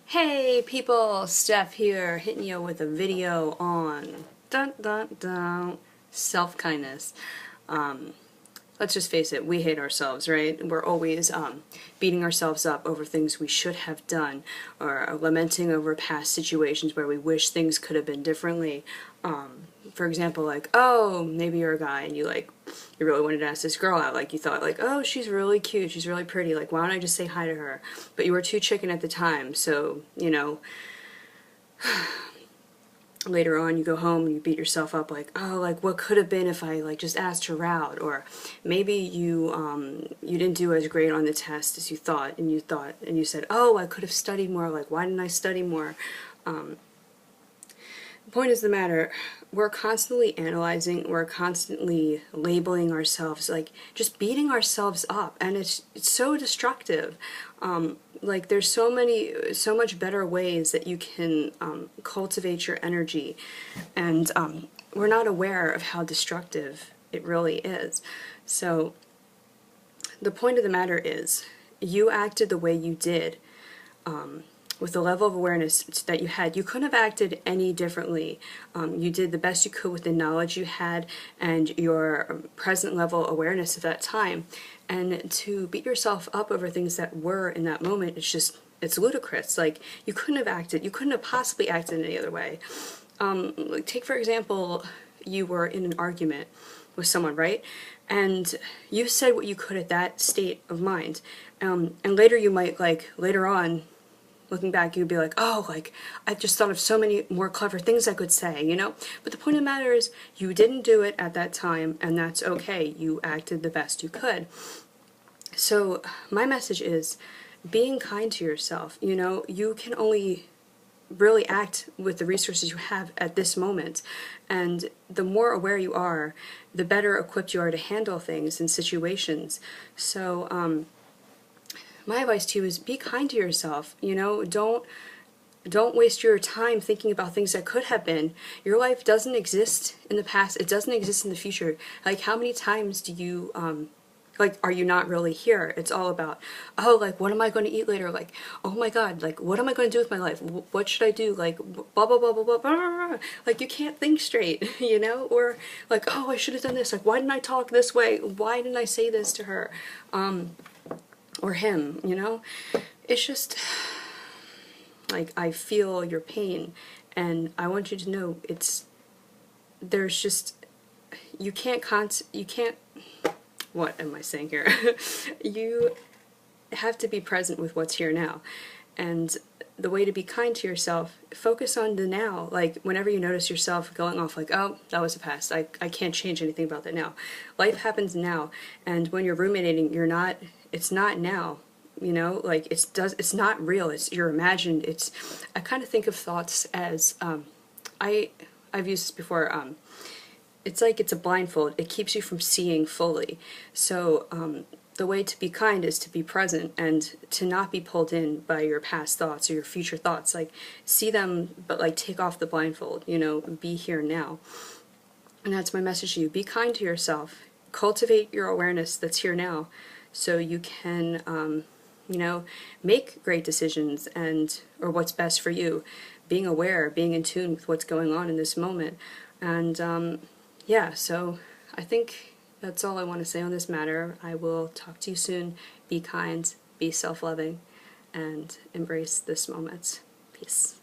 Hey people, Steph here, hitting you with a video on self-kindness. Let's just face it, we hate ourselves, right? We're always beating ourselves up over things we should have done, or lamenting over past situations where we wish things could have been differently. For example, like, oh, maybe you're a guy and you really wanted to ask this girl out, like you thought like, oh, she's really cute, she's really pretty, like why don't I just say hi to her? But you were too chicken at the time, so, you know, later on you go home and you beat yourself up like, oh, like what could have been if I like just asked her out, or maybe you didn't do as great on the test as you thought, and you said, oh, I could have studied more, like why didn't I study more? The point is the matter, we're constantly analyzing, we're constantly labeling ourselves, like just beating ourselves up, and it's so destructive. Like there's so much better ways that you can cultivate your energy, and we're not aware of how destructive it really is. So the point of the matter is, you acted the way you did with the level of awareness that you had. You couldn't have acted any differently. You did the best you could with the knowledge you had and your present level awareness at that time. And to beat yourself up over things that were in that moment, it's ludicrous. Like, you couldn't have possibly acted any other way. Like, take for example, you were in an argument with someone, right? And you said what you could at that state of mind. And later you might, later on, looking back, you'd be like, oh, like, I just thought of so many more clever things I could say, you know? But the point of the matter is, you didn't do it at that time, and that's okay. You acted the best you could. So, my message is, being kind to yourself. You know, you can only really act with the resources you have at this moment. And the more aware you are, the better equipped you are to handle things and situations. So, my advice to you is be kind to yourself. You know, don't waste your time thinking about things that could have been. Your life doesn't exist in the past. It doesn't exist in the future. Like, how many times do you are you not really here? It's all about, oh, like, what am I going to eat later? Like, oh my God, like, what am I going to do with my life? What should I do? Like, blah, blah, blah, blah, blah, blah, blah. Like, you can't think straight, you know? Or, like, oh, I should have done this. Like, why didn't I talk this way? Why didn't I say this to her? Or him, you know? It's just, like, I feel your pain, and I want you to know there's just, you can't, what am I saying here? You have to be present with what's here now. And the way to be kind to yourself, focus on the now. Like, whenever you notice yourself going off like, oh, that was the past, I can't change anything about that now. Life happens now, and when you're ruminating, it's not now. You know, like, it's not real, you're imagined. I kind of think of thoughts as, I've used this before, it's like it's a blindfold. It keeps you from seeing fully. So the way to be kind is to be present and to not be pulled in by your past thoughts or your future thoughts. Like, see them, but like, take off the blindfold, you know, be here now. And that's my message to you. Be kind to yourself. Cultivate your awareness that's here now, so you can, you know, make great decisions or what's best for you. Being aware, being in tune with what's going on in this moment. And yeah, so I think that's all I want to say on this matter. I will talk to you soon. Be kind, be self-loving, and embrace this moment. Peace.